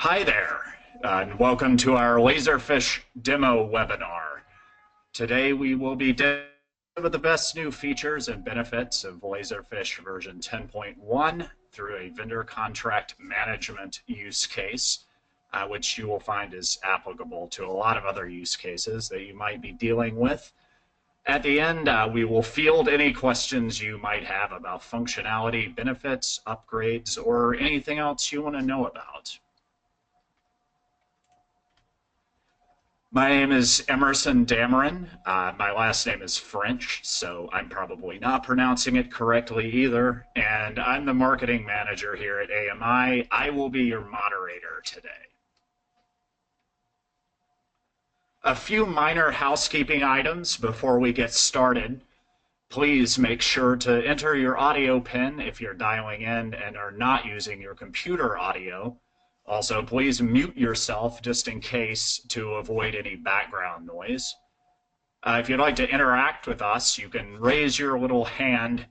Hi there, and welcome to our Laserfiche demo webinar. Today we will be demoing some of the best new features and benefits of Laserfiche version 10.1 through a vendor contract management use case, which you will find is applicable to a lot of other use cases that you might be dealing with. At the end, we will field any questions you might have about functionality, benefits, upgrades, or anything else you want to know about. My name is Emerson Dameron. My last name is French, so I'm probably not pronouncing it correctly either. And I'm the marketing manager here at AMI. I will be your moderator today. A few minor housekeeping items before we get started. Please make sure to enter your audio PIN if you're dialing in and are not using your computer audio. Also, please mute yourself just in case to avoid any background noise. If you'd like to interact with us, you can raise your little hand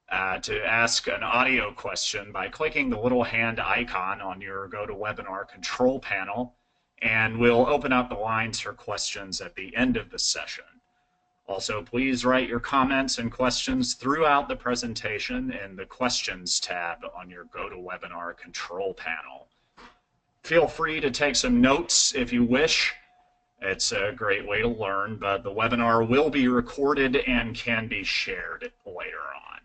to ask an audio question by clicking the little hand icon on your GoToWebinar control panel, and we'll open up the lines for questions at the end of the session. Also, please write your comments and questions throughout the presentation in the Questions tab on your GoToWebinar control panel. Feel free to take some notes if you wish. It's a great way to learn, but the webinar will be recorded and can be shared later on.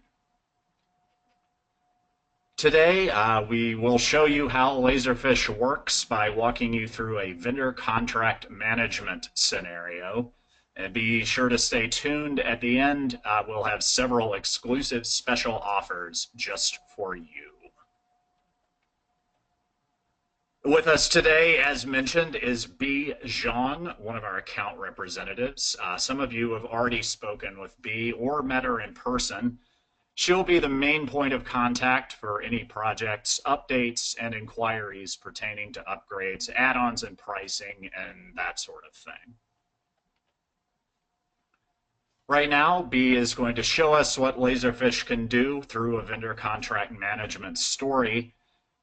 Today, we will show you how Laserfiche works by walking you through a vendor contract management scenario. And be sure to stay tuned. At the end, we'll have several exclusive special offers just for you. With us today, as mentioned, is B. Zhang, one of our account representatives. Some of you have already spoken with B or met her in person. She'll be the main point of contact for any projects, updates, and inquiries pertaining to upgrades, add-ons, and pricing, and that sort of thing. Right now, B is going to show us what Laserfiche can do through a vendor contract management story.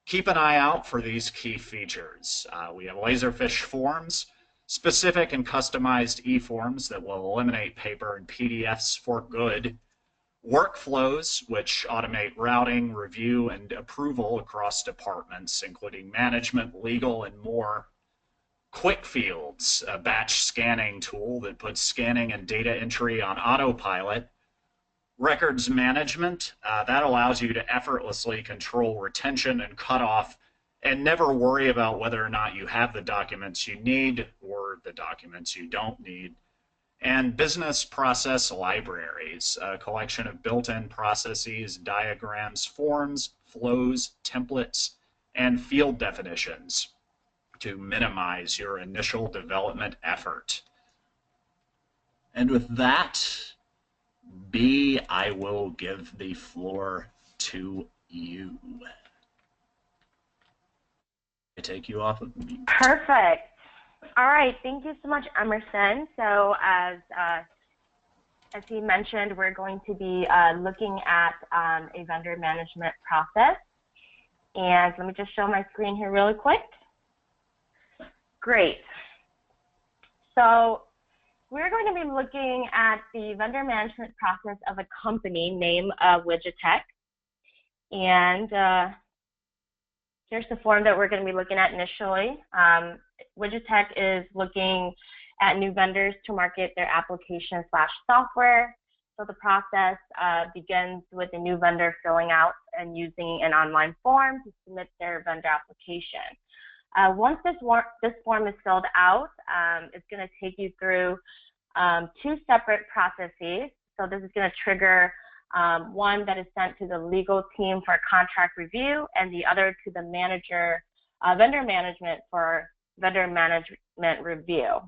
Keep an eye out for these key features. We have Laserfiche forms, specific and customized e-forms that will eliminate paper and PDFs for good. Workflows, which automate routing, review, and approval across departments, including management, legal, and more. Quickfields, a batch scanning tool that puts scanning and data entry on autopilot. Records management, that allows you to effortlessly control retention and cutoff and never worry about whether or not you have the documents you need or the documents you don't need. And business process libraries, a collection of built-in processes, diagrams, forms, flows, templates, and field definitions to minimize your initial development effort. And with that, B, I will give the floor to you. I take you off of mute. Perfect. All right, thank you so much, Emerson. So as he mentioned, we're going to be looking at a vendor management process. And let me just show my screen here really quick. Great. So we're going to be looking at the vendor management process of a company named Widgetech. And here's the form that we're going to be looking at initially. Widgetech is looking at new vendors to market their application/software. So the process begins with a new vendor filling out and using an online form to submit their vendor application. Once this form is filled out, it's going to take you through two separate processes. So this is going to trigger one that is sent to the legal team for contract review, and the other to the manager, vendor management for vendor management review.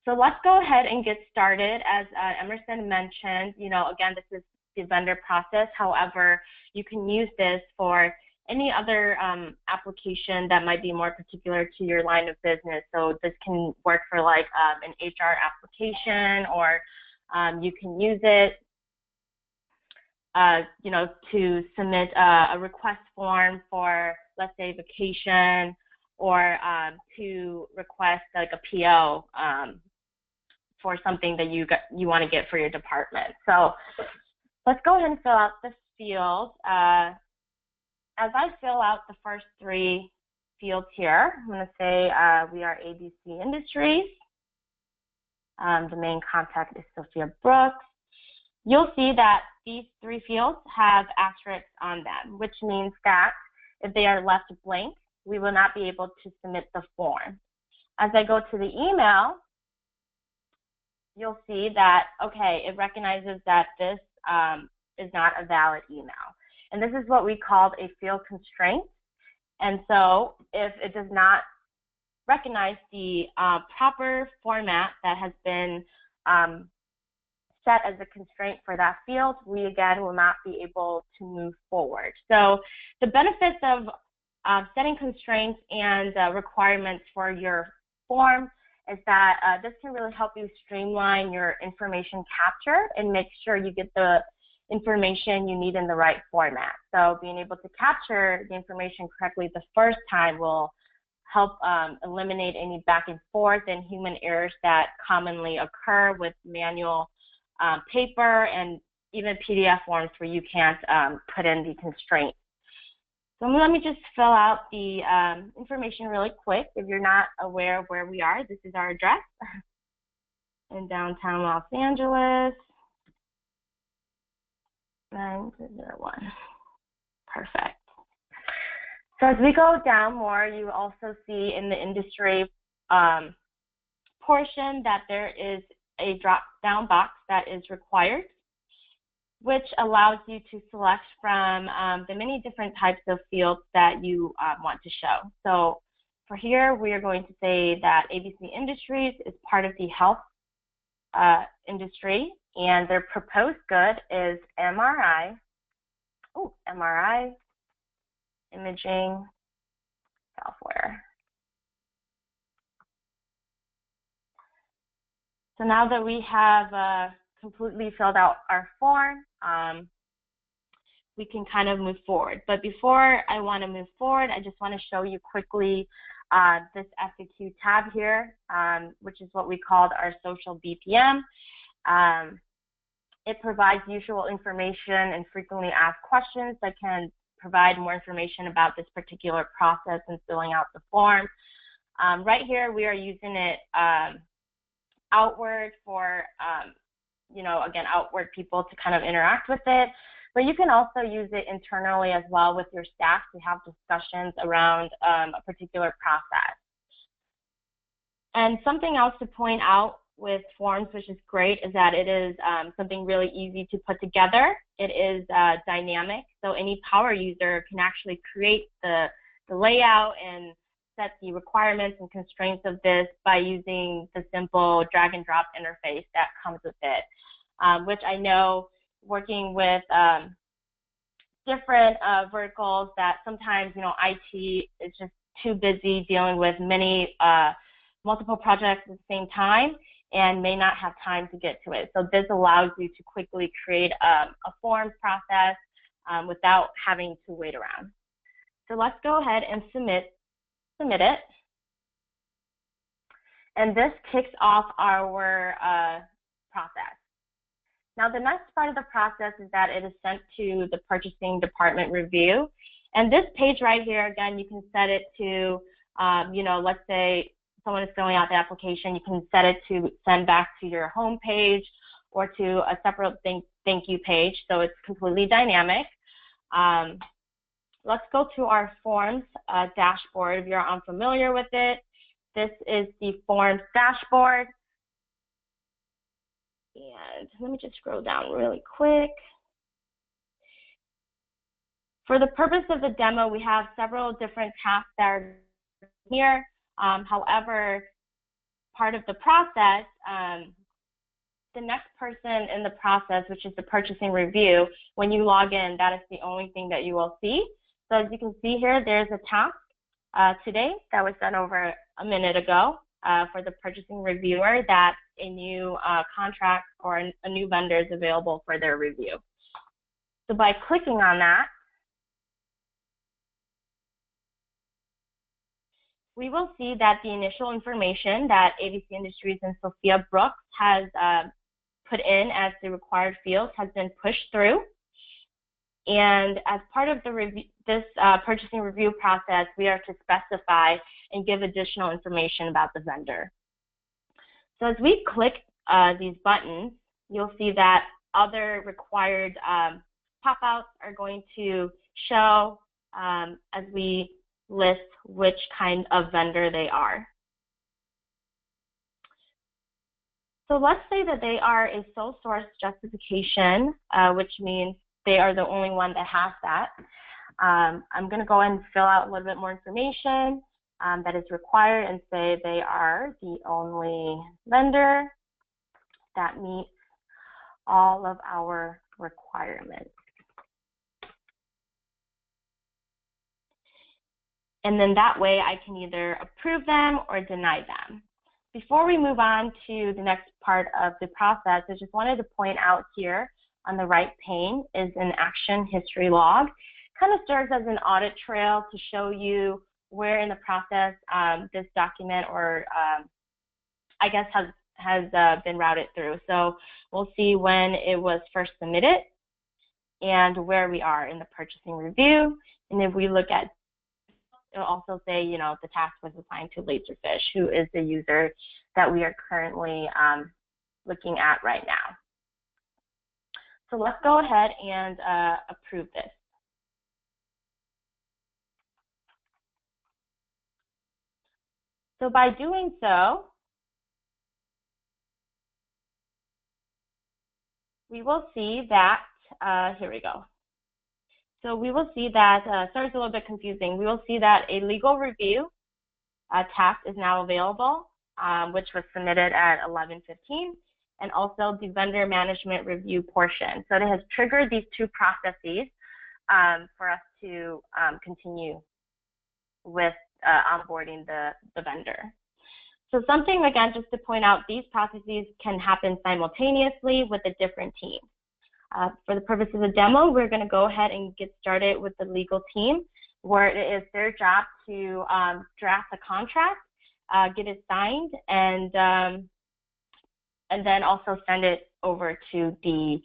So let's go ahead and get started. As Emerson mentioned, again, this is the vendor process. However, you can use this for any other application that might be more particular to your line of business. So this can work for like an HR application, or you can use it to submit a request form for, let's say, vacation or to request like a PO for something that you want to get for your department. So let's go ahead and fill out the field. As I fill out the first 3 fields here, I'm going to say we are ABC Industries. The main contact is Sophia Brooks. You'll see that these 3 fields have asterisks on them, which means that if they are left blank, we will not be able to submit the form. As I go to the email, you'll see that, okay, it recognizes that this is not a valid email. And this is what we called a field constraint. And so if it does not recognize the proper format that has been set as a constraint for that field, we again will not be able to move forward. So the benefits of setting constraints and requirements for your form is that this can really help you streamline your information capture and make sure you get the information you need in the right format. So being able to capture the information correctly the first time will help eliminate any back and forth and human errors that commonly occur with manual paper and even PDF forms where you can't put in the constraints. So let me just fill out the information really quick. If you're not aware of where we are, this is our address in downtown Los Angeles, 901. Perfect. So as we go down more, you also see in the industry portion that there is a drop-down box that is required, which allows you to select from the many different types of fields that you want to show. So for here, we are going to say that ABC Industries is part of the health industry, and their proposed good is MRI, MRI imaging software. So now that we have completely filled out our form, we can kind of move forward. But before I want to move forward, I just want to show you quickly this FAQ tab here, which is what we called our social BPM. It provides usual information and frequently asked questions that can provide more information about this particular process and filling out the form. Right here, we are using it outward for, again, outward people to kind of interact with it. But you can also use it internally as well with your staff to have discussions around a particular process. And something else to point out with forms, which is great, is that it is something really easy to put together. It is dynamic, so any power user can actually create the layout and set the requirements and constraints of this by using the simple drag and drop interface that comes with it, which I know working with different verticals that sometimes, IT is just too busy dealing with many multiple projects at the same time and may not have time to get to it. So this allows you to quickly create a forms process without having to wait around. So let's go ahead and submit it. And this kicks off our process. Now the next part of the process is that it is sent to the purchasing department review. And this page right here, again, you can set it to, let's say someone is filling out the application, you can set it to send back to your home page or to a separate thank you page. So it's completely dynamic. Let's go to our forms dashboard. If you're unfamiliar with it, this is the forms dashboard. And let me just scroll down really quick. For the purpose of the demo, we have several different tasks that are here. However, part of the process, the next person in the process, which is the purchasing review, when you log in, that is the only thing that you will see. So as you can see here, there's a task today that was sent over a minute ago for the purchasing reviewer that a new contract or a new vendor is available for their review. So by clicking on that, we will see that the initial information that ABC Industries and Sophia Brooks has put in as the required fields has been pushed through. And as part of the this purchasing review process, we are to specify and give additional information about the vendor. So as we click these buttons, you'll see that other required pop-outs are going to show as we list which kind of vendor they are. So let's say that they are a sole source justification, which means they are the only one that has that. I'm going to go ahead and fill out a little bit more information that is required and say they are the only vendor that meets all of our requirements. And then that way I can either approve them or deny them. Before we move on to the next part of the process, I just wanted to point out here on the right pane is an action history log. Kind of serves as an audit trail to show you where in the process this document or I guess has been routed through. So we'll see when it was first submitted and where we are in the purchasing review. And if we look at, it'll also say, you know, the task was assigned to Laserfiche, who is the user that we are currently looking at right now. So let's go ahead and approve this. So by doing so, we will see that, here we go. So we will see that, sorry, it's a little bit confusing. We will see that a legal review task is now available, which was submitted at 11:15, and also the vendor management review portion. So it has triggered these two processes for us to continue with onboarding the vendor. So something, again, just to point out, these processes can happen simultaneously with a different team. For the purpose of the demo, we're going to go ahead and get started with the legal team, where it is their job to draft the contract, get it signed, and then also send it over to the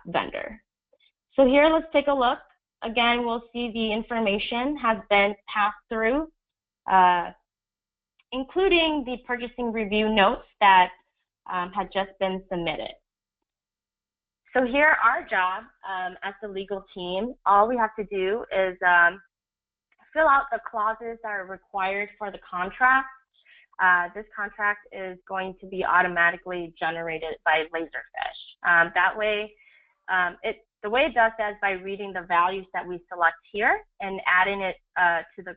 vendor. So here, let's take a look. Again, we'll see the information has been passed through, including the purchasing review notes that had just been submitted. So here, our job as the legal team, all we have to do is fill out the clauses that are required for the contract. This contract is going to be automatically generated by Laserfiche. That way, the way it does that is by reading the values that we select here and adding it to the,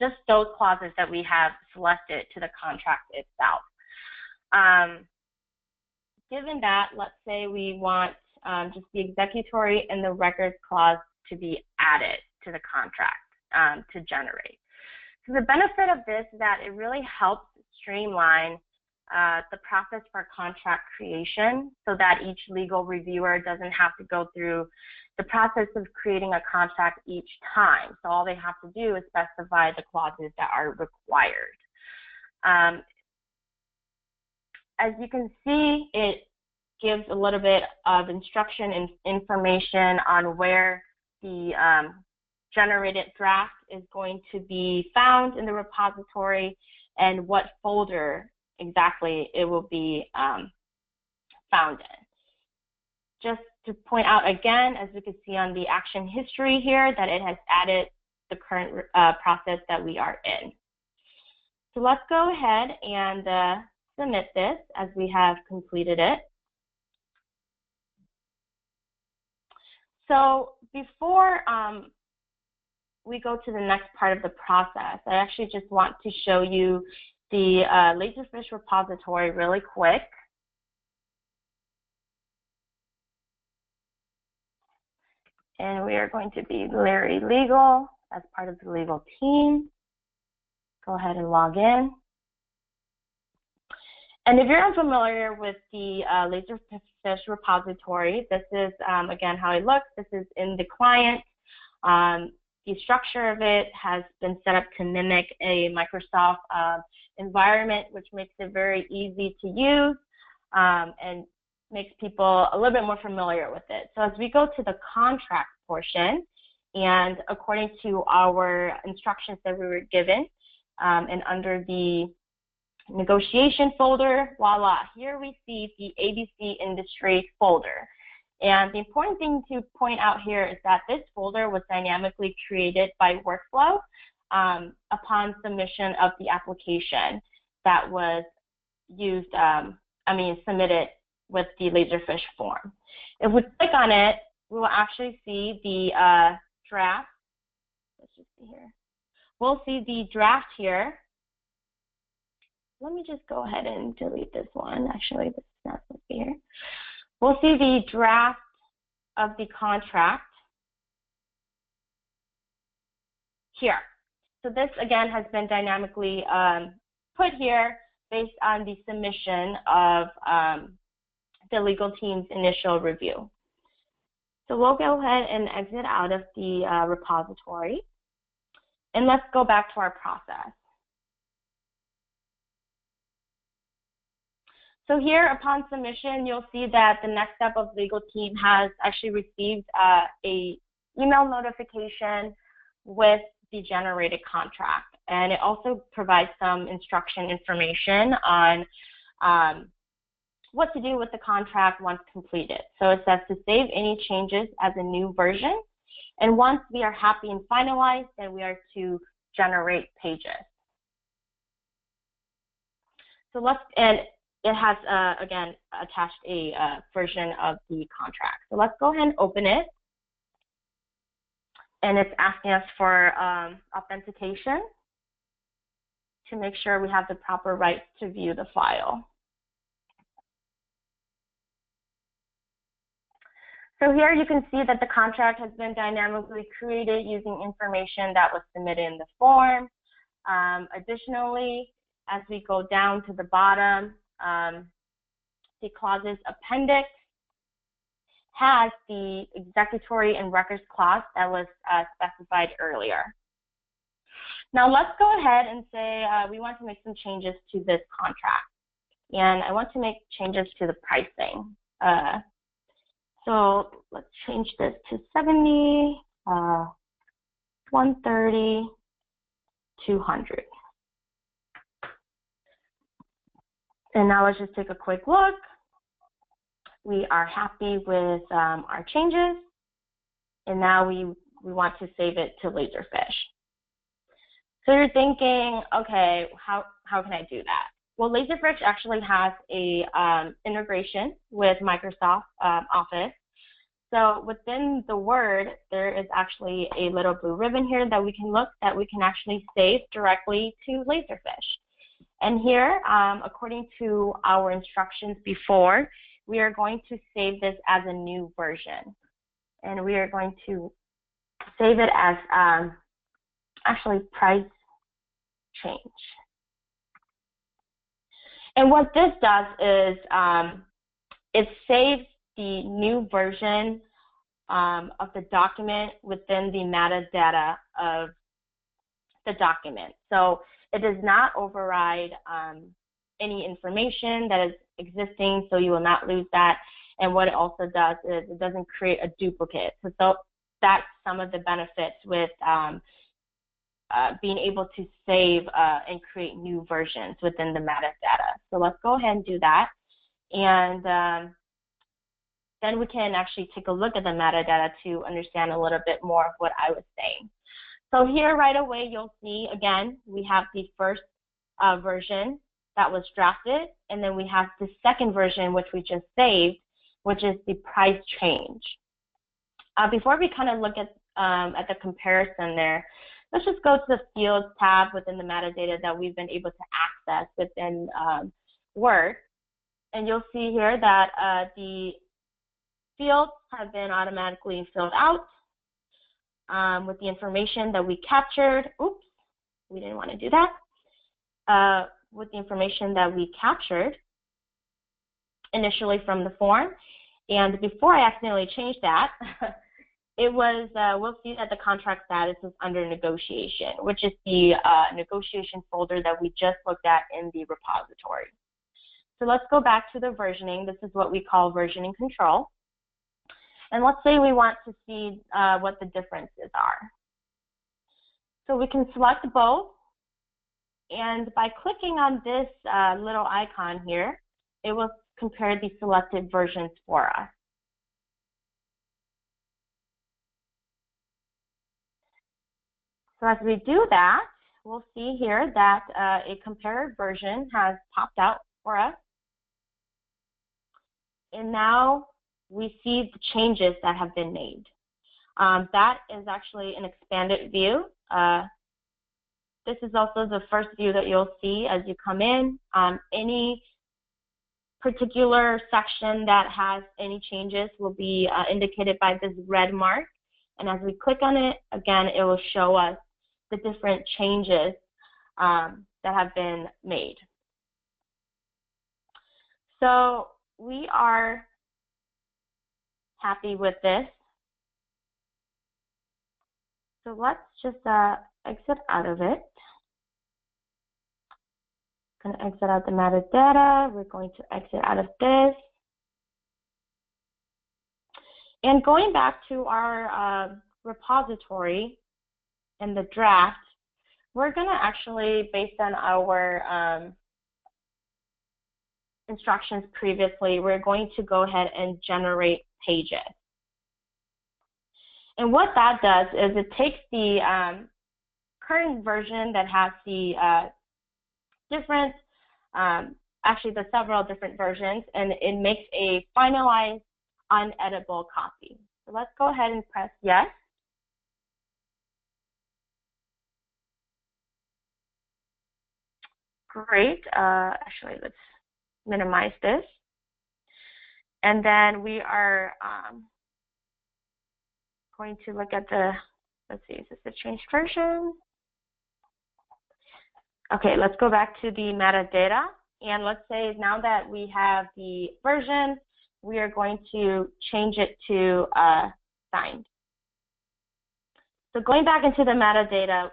just those clauses that we have selected to the contract itself. Given that, let's say we want just the executory and the records clause to be added to the contract to generate. So the benefit of this is that it really helps streamline the process for contract creation so that each legal reviewer doesn't have to go through the process of creating a contract each time. So all they have to do is specify the clauses that are required. As you can see, it gives a little bit of instruction and information on where the generated draft is going to be found in the repository and what folder exactly it will be found in. Just to point out again, as you can see on the action history here, that it has added the current process that we are in. So let's go ahead and submit this as we have completed it. So before we go to the next part of the process, I actually just want to show you the Laserfiche repository really quick. And we are going to be Larry Legal as part of the legal team. Go ahead and log in. And if you're unfamiliar with the Laserfiche repository, this is, again, how it looks. This is in the client. the structure of it has been set up to mimic a Microsoft environment, which makes it very easy to use and makes people a little bit more familiar with it. So as we go to the contract portion, and according to our instructions that we were given, and under the negotiation folder, voila, here we see the ABC industry folder. And the important thing to point out here is that this folder was dynamically created by workflow upon submission of the application that was used, submitted with the Laserfiche form. If we click on it, we will actually see the draft. Let's just see here. We'll see the draft here. Let me just go ahead and delete this one. Actually, this is not supposed to be here. We'll see the draft of the contract here. So this, again, has been dynamically put here based on the submission of the legal team's initial review. So we'll go ahead and exit out of the repository. And let's go back to our process. So here, upon submission, you'll see that the next step of legal team has actually received a email notification with the generated contract. And it also provides some instruction information on what to do with the contract once completed. So it says to save any changes as a new version. And once we are happy and finalized, then we are to generate pages. So it has, again, attached a version of the contract. So let's go ahead and open it. And it's asking us for authentication to make sure we have the proper rights to view the file. So here you can see that the contract has been dynamically created using information that was submitted in the form. Additionally, as we go down to the bottom, the clauses appendix has the executory and records clause that was specified earlier. Now let's go ahead and say we want to make some changes to this contract. And I want to make changes to the pricing. So let's change this to 70, 130, 200. And now let's just take a quick look. We are happy with our changes. And now we want to save it to Laserfiche. So you're thinking, okay, how can I do that? Well, Laserfiche actually has a integration with Microsoft Office. So within the Word, there is actually a little blue ribbon here that we can actually save directly to Laserfiche. And here, according to our instructions before, we are going to save this as a new version. And we are going to save it as actually price change. And what this does is it saves the new version of the document within the metadata of the document. So it does not override any information that is existing, so you will not lose that. And what it also does is it doesn't create a duplicate. So that's some of the benefits with being able to save and create new versions within the metadata. So let's go ahead and do that. And then we can actually take a look at the metadata to understand a little bit more of what I was saying. So here right away, you'll see, again, we have the first version that was drafted, and then we have the second version, which we just saved, which is the price change. Before we kind of look at the comparison there, let's just go to the Fields tab within the metadata that we've been able to access within Word. And you'll see here that the fields have been automatically filled out with the information that we captured. Oops, we didn't want to do that. With the information that we captured initially from the form. And before I accidentally changed that, we'll see that the contract status is under negotiation, which is the negotiation folder that we just looked at in the repository. So let's go back to the versioning. This is what we call versioning control. And let's say we want to see what the differences are. So we can select both. And by clicking on this little icon here, it will compare the selected versions for us. So as we do that, we'll see here that a compared version has popped out for us. And now we see the changes that have been made. That is actually an expanded view. This is also the first view that you'll see as you come in. Any particular section that has any changes will be indicated by this red mark. And as we click on it, again, it will show us the different changes that have been made. So we are happy with this. So let's just exit out of it. Going to exit out the metadata. We're going to exit out of this. And going back to our repository in the draft, we're going to actually, based on our instructions previously, we're going to go ahead and generate pages. And what that does is it takes the current version that has the different, actually the several different versions, and it makes a finalized, uneditable copy. So let's go ahead and press yes. Great. Actually, let's minimize this. And then we are going to look at the, let's see, is this the changed version? Okay, let's go back to the metadata. And let's say now that we have the version, we are going to change it to signed. So going back into the metadata,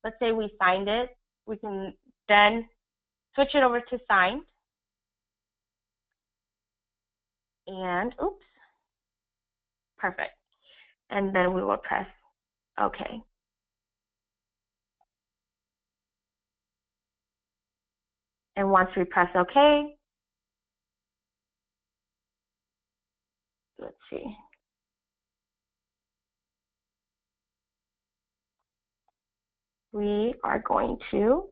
let's say we signed it, we can then switch it over to signed. And oops, perfect. And then we will press OK. And once we press OK, let's see. We are going to,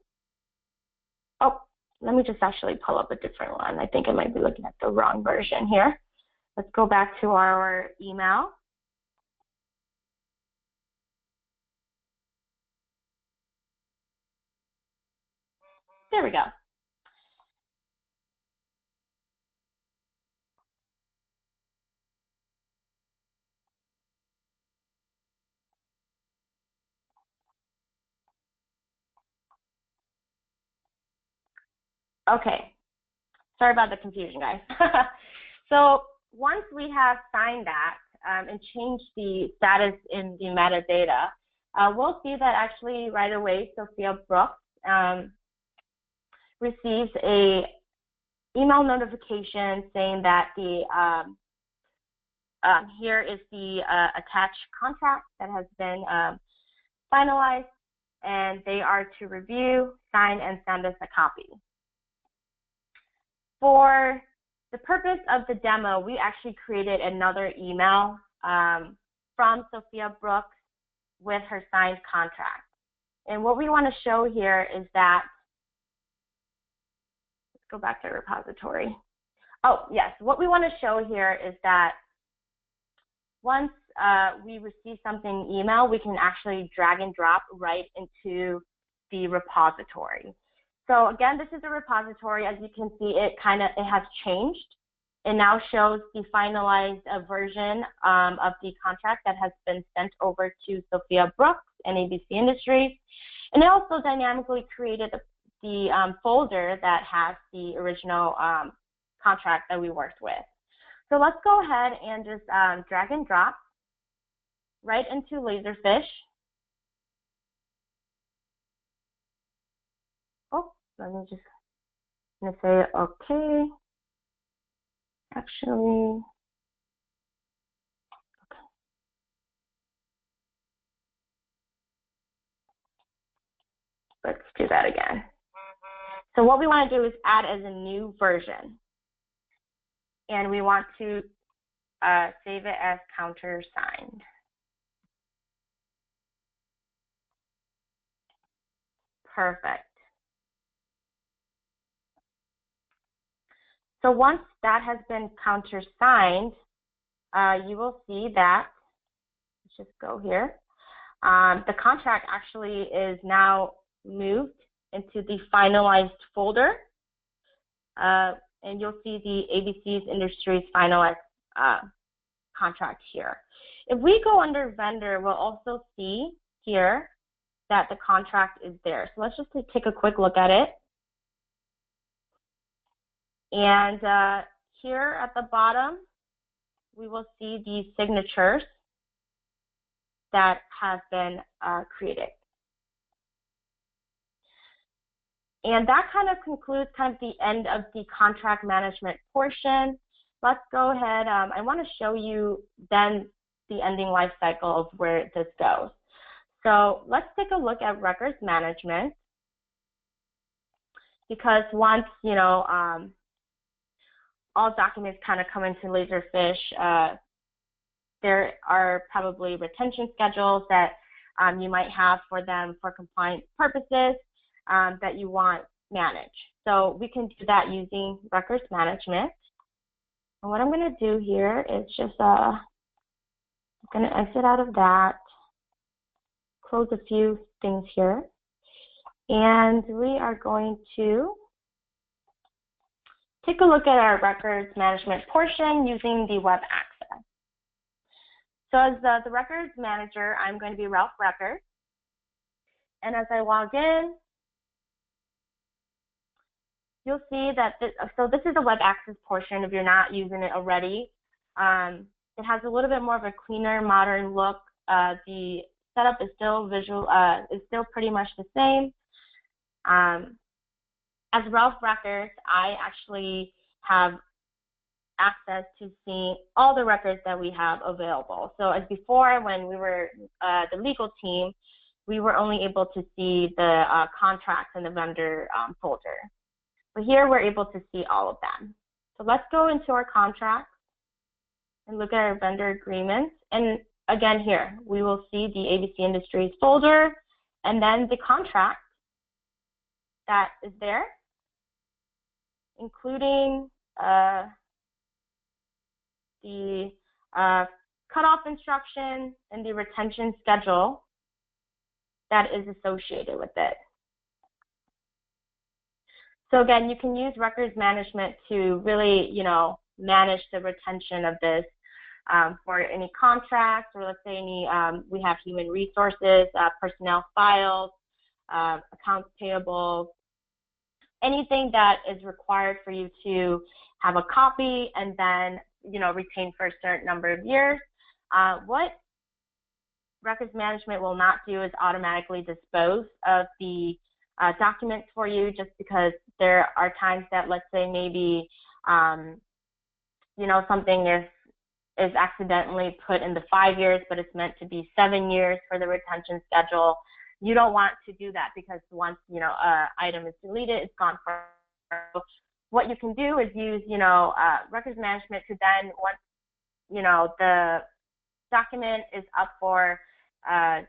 oh, let me just actually pull up a different one. I think I might be looking at the wrong version here. Let's go back to our email. There we go. Okay, sorry about the confusion, guys. So once we have signed that and changed the status in the metadata, we'll see that actually right away Sophia Brooks receives a email notification saying that the here is the attached contract that has been finalized, and they are to review, sign, and send us a copy. For the purpose of the demo, we actually created another email from Sophia Brooks with her signed contract. And what we want to show here is that, let's go back to the repository. Oh, yes, what we want to show here is that once we receive something email, we can actually drag and drop right into the repository. So again, this is a repository. As you can see, it has changed. It now shows the finalized version of the contract that has been sent over to Sophia Brooks and ABC Industries. And it also dynamically created the folder that has the original contract that we worked with. So let's go ahead and just drag and drop right into Laserfiche. Oh, let me just gonna say okay. Actually, okay. Let's do that again. So what we want to do is add as a new version. And we want to save it as countersigned. Perfect. So once that has been countersigned, you will see that, let's just go here, the contract actually is now moved into the finalized folder, and you'll see the ABC's Industries finalized contract here. If we go under vendor, we'll also see here that the contract is there. So let's just take a quick look at it. And here at the bottom, we will see the signatures that have been created. And that kind of concludes kind of the end of the contract management portion. Let's go ahead. I want to show you then the ending life cycle of where this goes. So let's take a look at records management, because once, you know, all documents kind of come into Laserfiche, there are probably retention schedules that you might have for them for compliance purposes that you want managed. So we can do that using records management. And what I'm going to do here is just I'm going to exit out of that, close a few things here, and we are going to take a look at our records management portion using the web access. So as the records manager, I'm going to be Ralph Records. And as I log in, you'll see that this is a web access portion if you're not using it already. It has a little bit more of a cleaner, modern look. The setup is still pretty much the same. As Ralph Records, I actually have access to seeing all the records that we have available. So as before, when we were the legal team, we were only able to see the contracts in the vendor folder. But here we're able to see all of them. So let's go into our contracts and look at our vendor agreements. And again here, we will see the ABC Industries folder and then the contract that is there, including the cutoff instruction and the retention schedule that is associated with it. So again, you can use records management to really, you know, manage the retention of this for any contracts, or let's say any, we have human resources, personnel files, accounts payable, anything that is required for you to have a copy and then, you know, retain for a certain number of years. What records management will not do is automatically dispose of the documents for you, just because there are times that, let's say, maybe, you know, something is accidentally put in the 5 years, but it's meant to be 7 years for the retention schedule. You don't want to do that, because once, you know, item is deleted, it's gone forever. What you can do is use, you know, records management to then, once, you know, the document is up for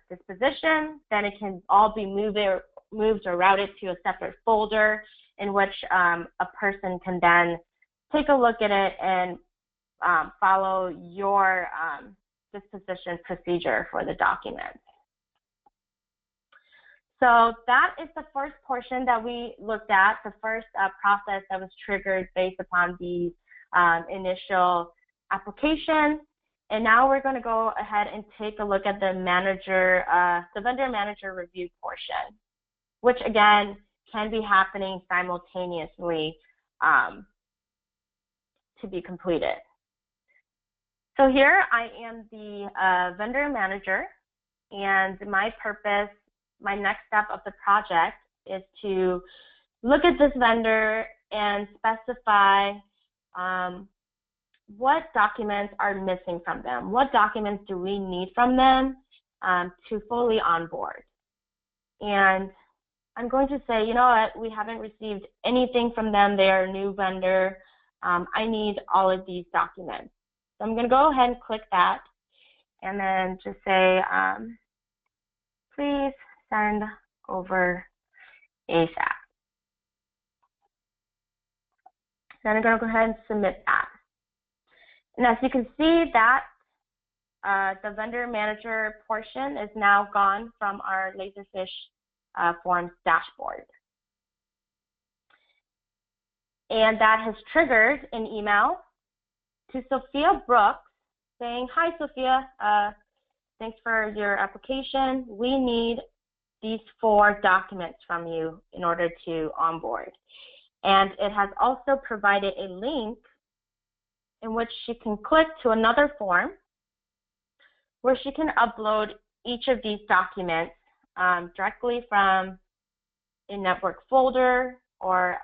disposition, then it can all be moved or routed to a separate folder in which a person can then take a look at it and follow your disposition procedure for the document. So that is the first portion that we looked at, the first process that was triggered based upon the initial application. And now we're going to go ahead and take a look at the vendor manager review portion, which again can be happening simultaneously to be completed. So here I am the vendor manager, and my purpose, my next step of the project is to look at this vendor and specify what documents are missing from them. What documents do we need from them to fully onboard? And I'm going to say, you know what, we haven't received anything from them. They are a new vendor. I need all of these documents. So I'm going to go ahead and click that and then just say, please send over ASAP. Then I'm going to go ahead and submit that. And as you can see, that the vendor manager portion is now gone from our Laserfiche Forms dashboard. And that has triggered an email to Sophia Brooks saying, hi, Sophia, thanks for your application. We need these 4 documents from you in order to onboard. And it has also provided a link in which she can click to another form where she can upload each of these documents directly from a network folder or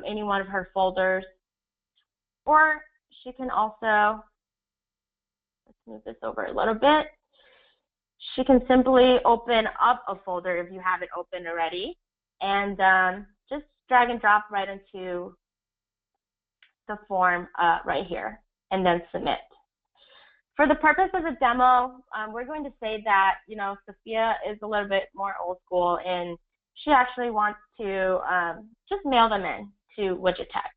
any one of her folders. Or she can also, let's move this over a little bit, she can simply open up a folder if you have it open already and just drag and drop right into the form right here and then submit. For the purpose of the demo, we're going to say that, you know, Sophia is a little bit more old school and she actually wants to just mail them in to Widget Tech.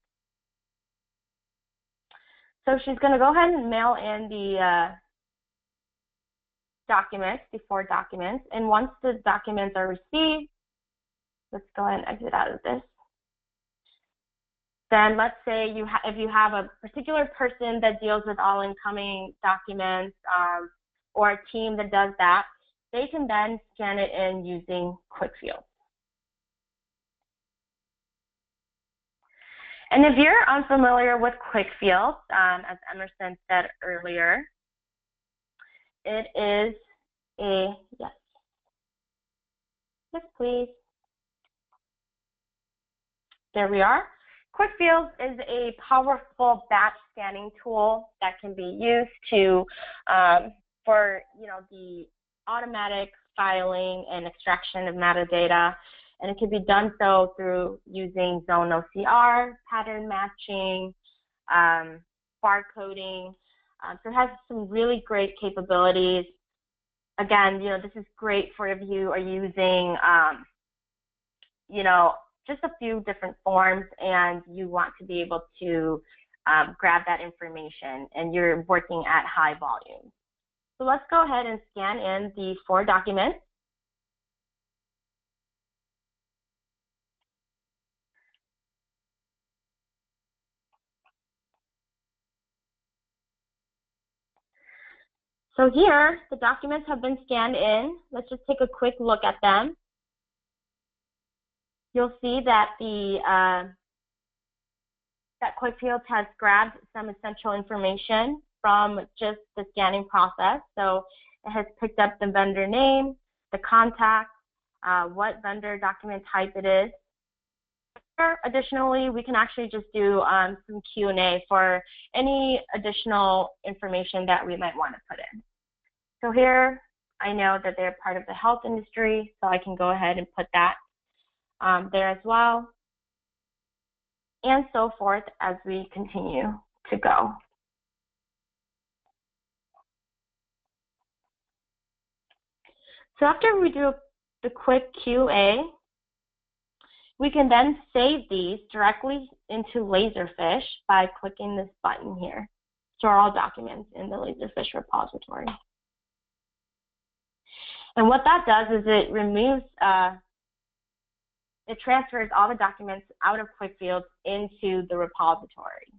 So she's going to go ahead and mail in the documents, the 4 documents, and once the documents are received, let's go ahead and exit out of this. Then let's say if you have a particular person that deals with all incoming documents or a team that does that, they can then scan it in using Quickfields. And if you're unfamiliar with Quickfields, as Emerson said earlier, it is a, yes, please. There we are. Quickfields is a powerful batch scanning tool that can be used to for the automatic filing and extraction of metadata, and it can be done so through using zone OCR, pattern matching, barcoding. So it has some really great capabilities. Again, this is great for if you are using just a few different forms and you want to be able to grab that information and you're working at high volume. So let's go ahead and scan in the 4 documents. So here, the documents have been scanned in. Let's just take a quick look at them. You'll see that that Quickfields has grabbed some essential information from just the scanning process. So it has picked up the vendor name, the contact, what vendor document type it is. Additionally, we can actually just do some Q&A for any additional information that we might want to put in. So here, I know that they're part of the health industry, so I can go ahead and put that there as well, and so forth as we continue to go. So after we do the quick QA, we can then save these directly into Laserfiche by clicking this button here, store all documents in the Laserfiche repository. And what that does is it removes, it transfers all the documents out of Quickfields into the repository.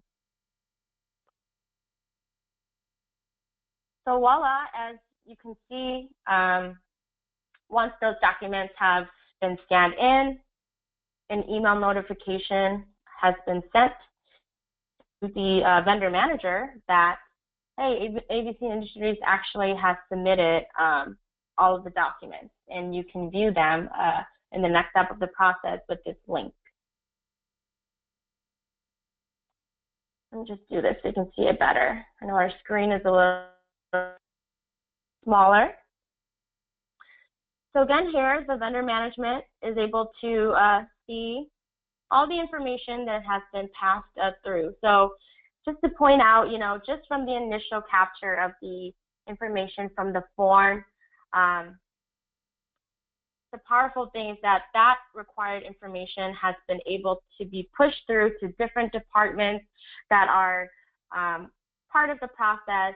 So voila, as you can see, once those documents have been scanned in, an email notification has been sent to the vendor manager that hey, ABC Industries actually has submitted all of the documents, and you can view them in the next step of the process with this link. Let me just do this so you can see it better. I know our screen is a little smaller. So again, here the vendor management is able to see all the information that has been passed through. So just to point out, just from the initial capture of the information from the form, the powerful thing is that that required information has been able to be pushed through to different departments that are part of the process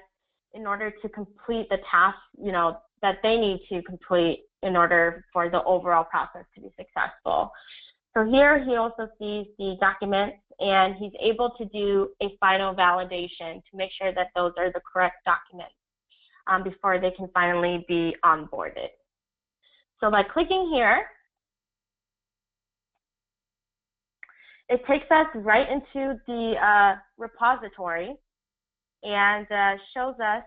in order to complete the task, that they need to complete in order for the overall process to be successful. So here he also sees the documents, and he's able to do a final validation to make sure that those are the correct documents before they can finally be onboarded. So by clicking here, it takes us right into the repository and shows us,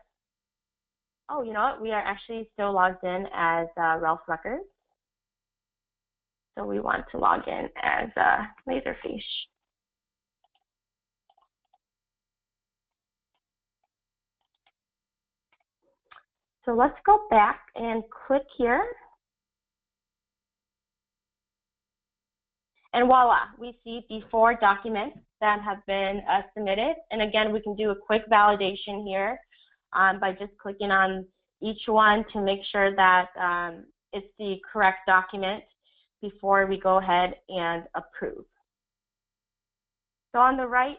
oh, you know what, we are actually still logged in as Ralph Records. So we want to log in as Laserfiche. So let's go back and click here. And voila, we see the 4 documents that have been submitted. And again, we can do a quick validation here by just clicking on each one to make sure that it's the correct document before we go ahead and approve. So on the right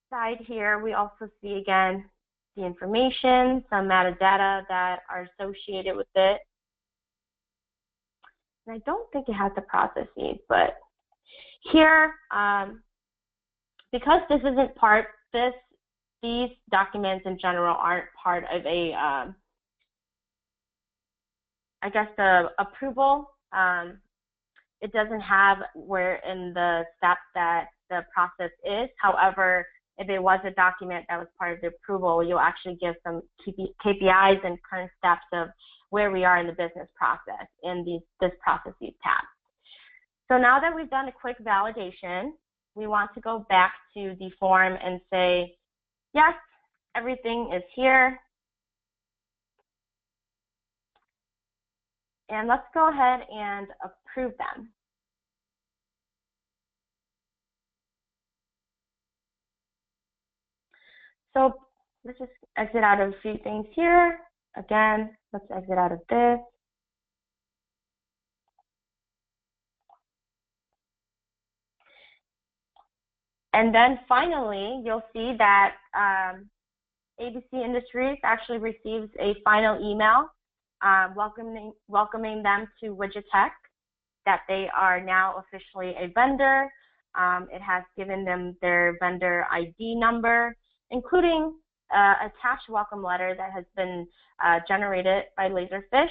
side here, we also see again the information, some metadata that are associated with it. And I don't think it has the processes, but here, because this isn't part, these documents in general aren't part of a, I guess the approval, it doesn't have where in the steps that the process is. However, if it was a document that was part of the approval, you'll actually give some KPIs and current steps of where we are in the business process in this processes tab. So now that we've done a quick validation, we want to go back to the form and say, yes, everything is here. And let's go ahead and approve them. So let's just exit out of a few things here. Again, let's exit out of this. And then finally, you'll see that ABC Industries actually receives a final email welcoming them to Widgetech, that they are now officially a vendor. It has given them their vendor ID number, including attached welcome letter that has been generated by Laserfiche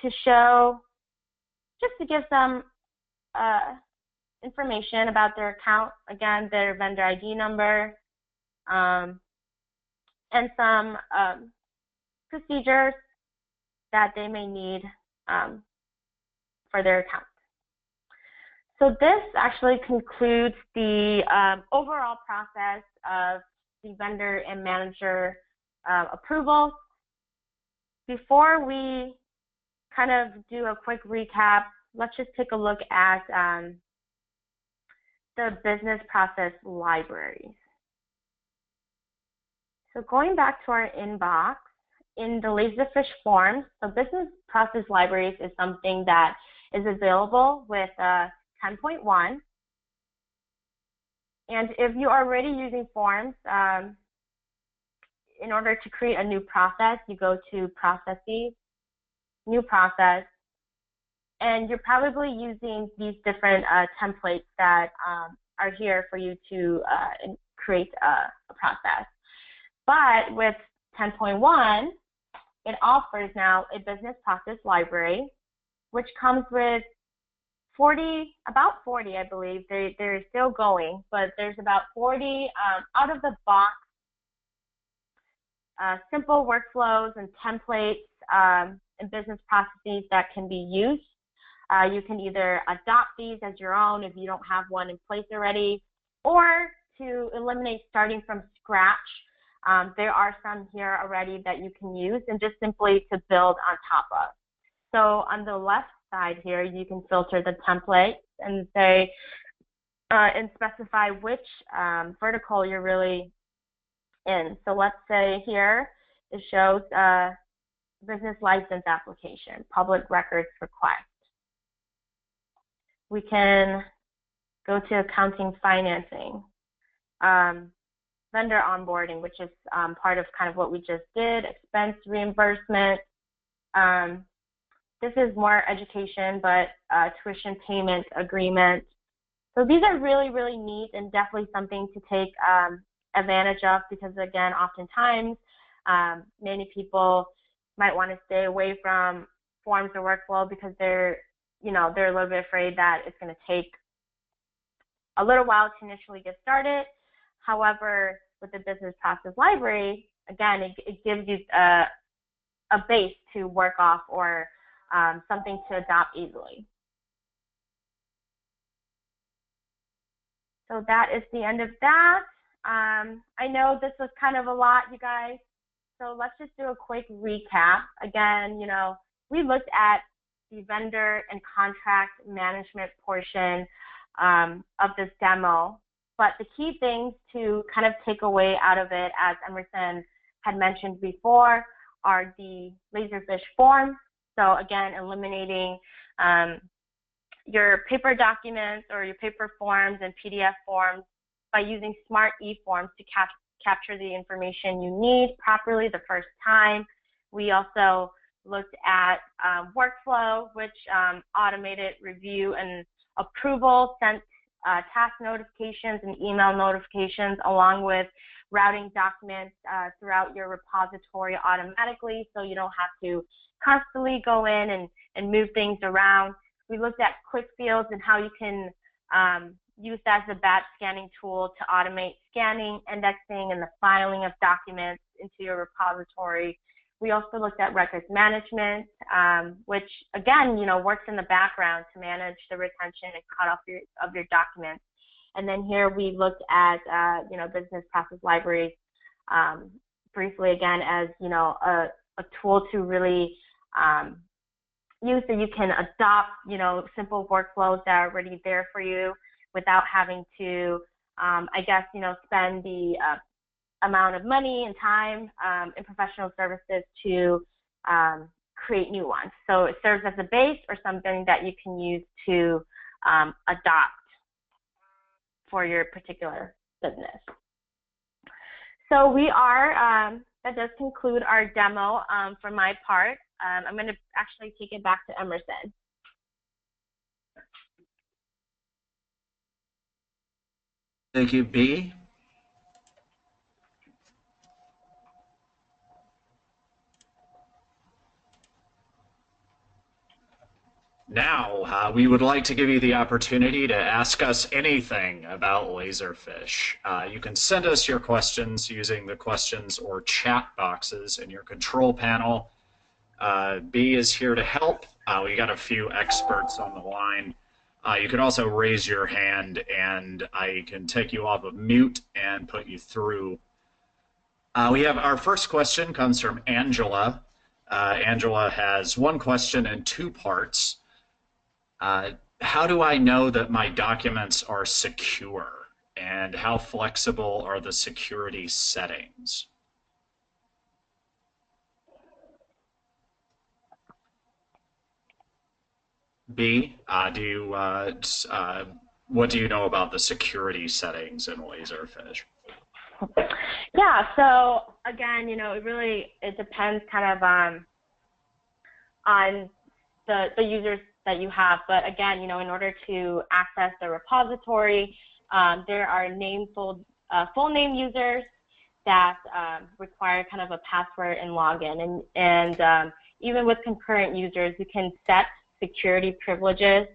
to show, just to give some information about their account, again, their vendor ID number, and some procedures that they may need for their account. So this actually concludes the overall process of the vendor and manager approvals. Before we kind of do a quick recap, let's just take a look at the business process libraries. So going back to our inbox, in the Laserfiche forms, so business process libraries is something that is available with 10.1. And if you're already using forms, in order to create a new process, you go to Processes, New Process, and you're probably using these different templates that are here for you to create a process. But with 10.1, it offers now a business process library, which comes with about 40, I believe. They're still going, but there's about 40 out of the box simple workflows and templates and business processes that can be used. You can either adopt these as your own if you don't have one in place already, or to eliminate starting from scratch. There are some here already that you can use and just simply to build on top of. So on the left side here, you can filter the templates and say, and specify which vertical you're really in. So let's say here, it shows business license application, public records request. We can go to accounting financing, vendor onboarding, which is part of kind of what we just did, expense reimbursement. This is more education, but tuition payment agreement. So these are really, really neat and definitely something to take advantage of because, again, oftentimes many people might want to stay away from forms or workflow because they're a little bit afraid that it's going to take a little while to initially get started. However, with the business process library, again, it gives you a base to work off or something to adopt easily. So that is the end of that. I know this was kind of a lot, you guys. So let's just do a quick recap. Again, we looked at the vendor and contract management portion of this demo. But the key things to kind of take away out of it, as Emerson had mentioned before, are the Laserfiche forms. So again, eliminating your paper documents or your paper forms and PDF forms by using smart e-forms to capture the information you need properly the first time. We also looked at workflow, which automated review and approval, sent task notifications and email notifications, along with routing documents throughout your repository automatically, so you don't have to constantly go in and move things around. We looked at Quickfields and how you can use that as a batch scanning tool to automate scanning, indexing, and the filing of documents into your repository. We also looked at records management, which again, works in the background to manage the retention and cutoff of your documents. And then here we looked at, business process libraries briefly again as, a tool to really use so you can adopt, simple workflows that are already there for you without having to, spend the amount of money and time and professional services to create new ones. So it serves as a base or something that you can use to adopt for your particular business. So we are, that does conclude our demo for my part. I'm going to actually take it back to Emerson. Thank you, B. Now, we would like to give you the opportunity to ask us anything about Laserfiche. You can send us your questions using the questions or chat boxes in your control panel. B is here to help. We got a few experts on the line. You can also raise your hand and I can take you off of mute and put you through. We have our first question comes from Angela. Angela has one question in two parts. How do I know that my documents are secure, and how flexible are the security settings? B, what do you know about the security settings in Laserfiche? Yeah, so again, it depends kind of on the users that you have. But again, in order to access the repository, there are full name users that require kind of a password and login. And even with concurrent users, you can set security privileges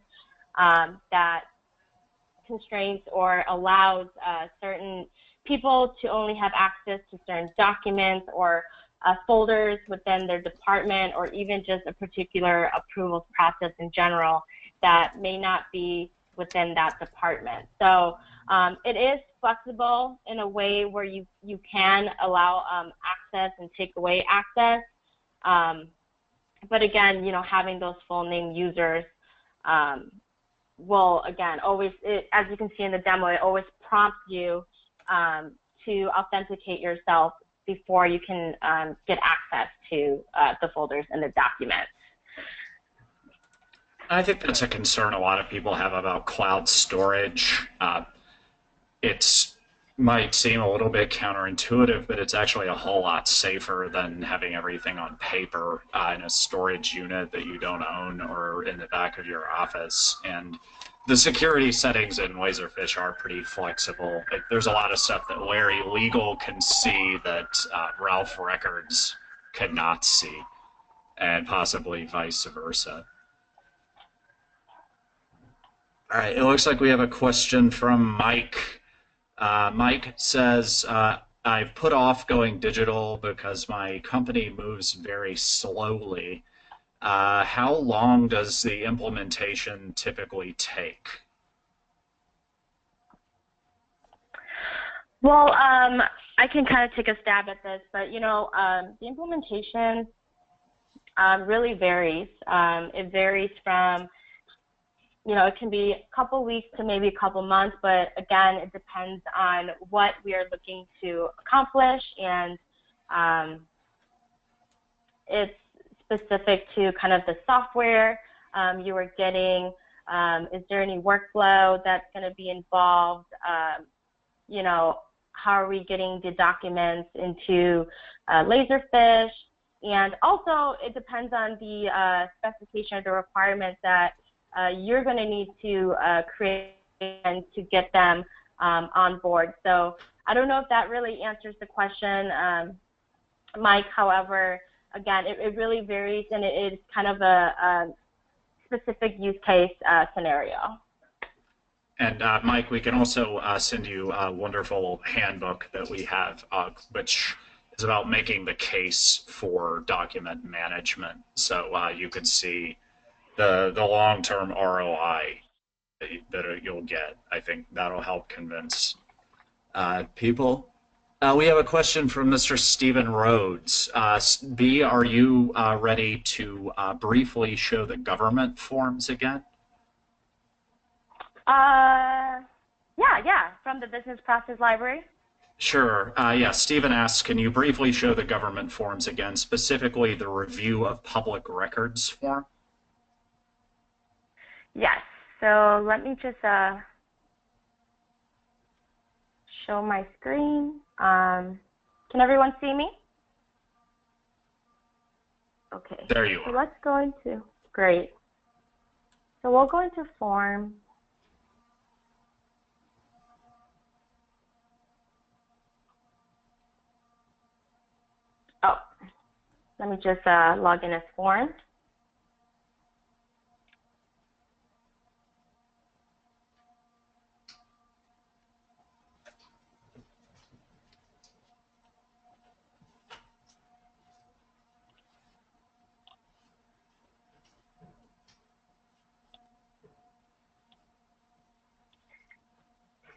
that constraints or allows certain people to only have access to certain documents or folders within their department, or even just a particular approvals process in general that may not be within that department. So it is flexible in a way where you can allow access and take away access. But again, having those full name users will, again, always, as you can see in the demo, it always prompts you to authenticate yourself before you can get access to the folders and the documents. I think that's a concern a lot of people have about cloud storage. It might seem a little bit counterintuitive, but it's actually a whole lot safer than having everything on paper in a storage unit that you don't own or in the back of your office. And the security settings in Laserfiche are pretty flexible. Like, there's a lot of stuff that Larry Legal can see that Ralph Records cannot see, and possibly vice versa. All right, it looks like we have a question from Mike. Mike says, I've put off going digital because my company moves very slowly. How long does the implementation typically take? Well, I can kind of take a stab at this, but the implementation really varies. It varies from, it can be a couple weeks to maybe a couple months, but again, it depends on what we are looking to accomplish, and it's specific to kind of the software you are getting. Is there any workflow that's going to be involved? How are we getting the documents into Laserfiche? And also, it depends on the specification or the requirements that you're going to need to create and to get them on board. So I don't know if that really answers the question, Mike. However, again, it really varies, and it is kind of a specific use case scenario. And Mike, we can also send you a wonderful handbook that we have, which is about making the case for document management. So you could see the long-term ROI that you'll get. I think that'll help convince people. We have a question from Mr. Stephen Rhodes. B, are you ready to briefly show the government forms again? Yeah, from the business process library. Sure. Yeah, Stephen asks, can you briefly show the government forms again, specifically the review of public records form? Yes. So let me just show my screen. Can everyone see me? Okay. There you are. So let's go into, great. So we'll go into form. Oh, let me just log in as form.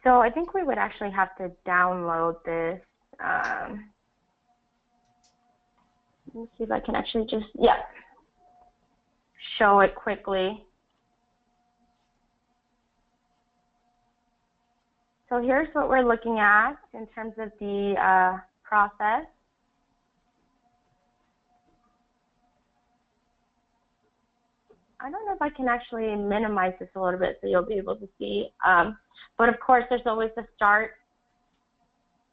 So I think we would actually have to download this. Let me see if I can actually just, show it quickly. So here's what we're looking at in terms of the process. I don't know if I can actually minimize this a little bit so you'll be able to see. But of course, there's always a start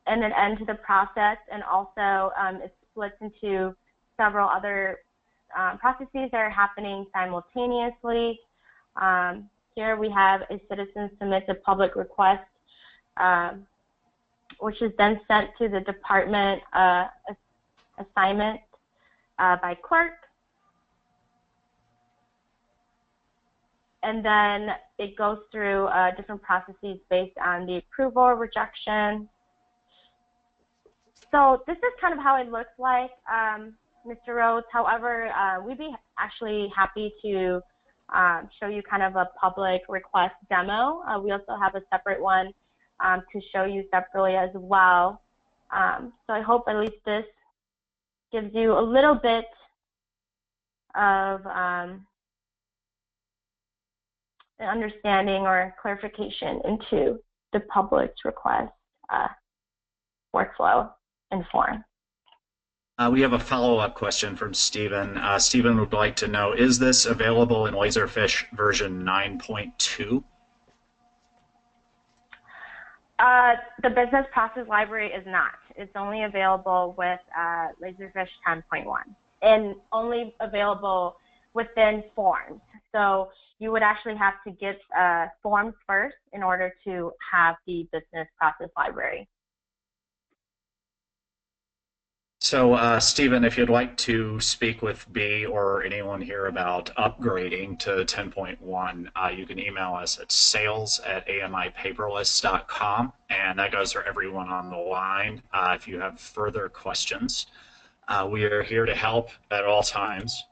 and an end to the process, and also it splits into several other processes that are happening simultaneously. Here we have a citizen submits a public request, which is then sent to the department assignment by clerk. And then it goes through different processes based on the approval or rejection. So this is kind of how it looks like, Mr. Rhodes. However, we'd be actually happy to show you kind of a public request demo. We also have a separate one to show you separately as well. So I hope at least this gives you a little bit of an understanding or clarification into the public request workflow and form. We have a follow-up question from Stephen. Stephen would like to know, is this available in Laserfiche version 9.2? The business process library is not. It's only available with Laserfiche 10.1 and only available within forms. So you would actually have to get forms first in order to have the business process library. So, Stephen, if you'd like to speak with B or anyone here about upgrading to 10.1, you can email us at sales@amipaperless.com, and that goes for everyone on the line. If you have further questions, we are here to help at all times.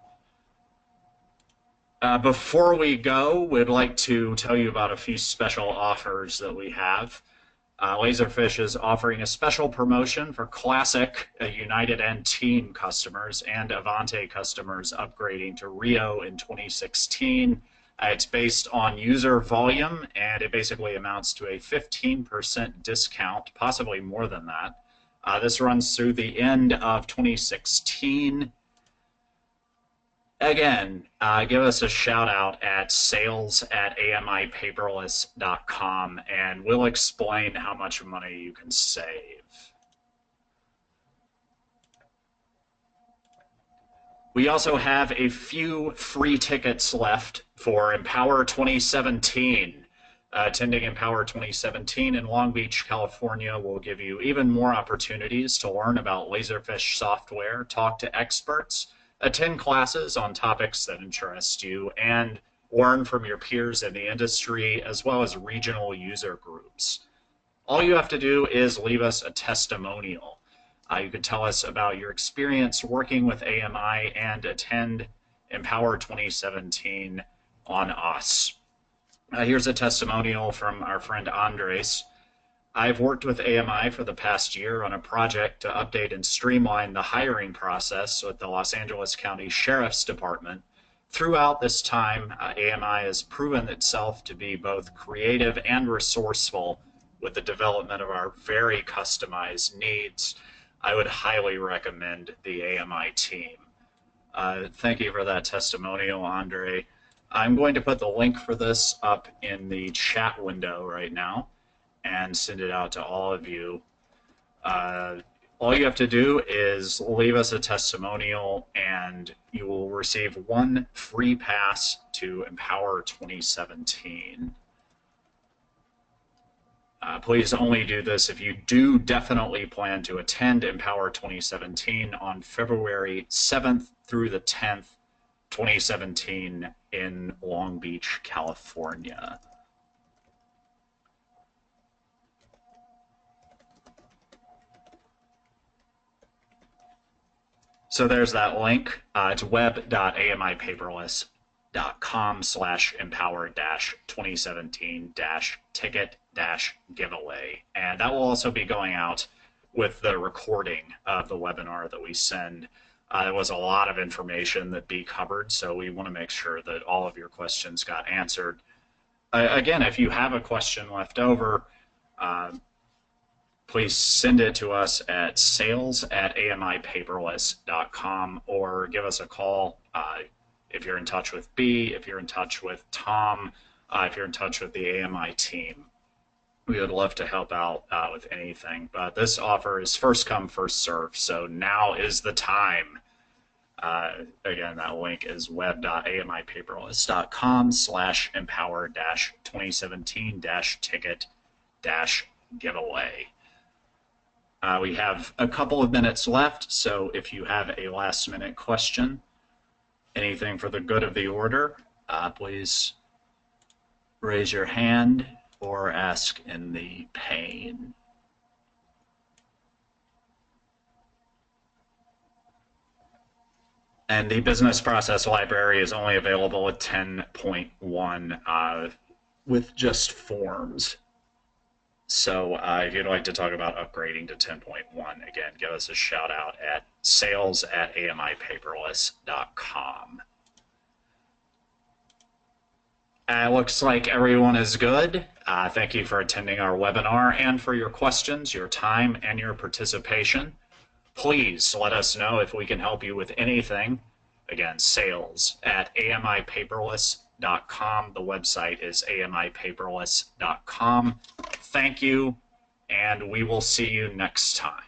Before we go, we'd like to tell you about a few special offers that we have. Laserfiche is offering a special promotion for Classic, United and Team customers and Avante customers upgrading to Rio in 2016. It's based on user volume, and it basically amounts to a 15% discount, possibly more than that. This runs through the end of 2016. Again, give us a shout out at sales@amipaperless.com, and we'll explain how much money you can save. We also have a few free tickets left for Empower 2017. Attending Empower 2017 in Long Beach, California will give you even more opportunities to learn about Laserfiche software, talk to experts, attend classes on topics that interest you, and learn from your peers in the industry as well as regional user groups. All you have to do is leave us a testimonial. You can tell us about your experience working with AMI and attend Empower 2017 on us. Here's a testimonial from our friend Andres. I've worked with AMI for the past year on a project to update and streamline the hiring process with the Los Angeles County Sheriff's Department. Throughout this time, AMI has proven itself to be both creative and resourceful with the development of our very customized needs. I would highly recommend the AMI team. Thank you for that testimonial, Andre. I'm going to put the link for this up in the chat window right now and send it out to all of you. All you have to do is leave us a testimonial and you will receive one free pass to Empower 2017. Please only do this if you do definitely plan to attend Empower 2017 on February 7th through the 10th, 2017 in Long Beach, California. So there's that link. It's web.amipaperless.com/empower-2017-ticket-giveaway. And that will also be going out with the recording of the webinar that we send. There was a lot of information that B covered, so we want to make sure that all of your questions got answered. Again, if you have a question left over, please send it to us at sales@amipaperless.com or give us a call if you're in touch with B, if you're in touch with Tom, if you're in touch with the AMI team. We would love to help out with anything, but this offer is first come, first serve, so now is the time. Again, that link is web.amipaperless.com/empower-2017-ticket-giveaway. We have a couple of minutes left, so if you have a last-minute question, anything for the good of the order, please raise your hand or ask in the pane. And the business process library is only available at 10.1 with just forms. So if you'd like to talk about upgrading to 10.1, again, give us a shout out at sales@amipaperless.com. Looks like everyone is good. Thank you for attending our webinar and for your questions, your time, and your participation. Please let us know if we can help you with anything. Again, sales@amipaperless.com. The website is amipaperless.com. Thank you, and we will see you next time.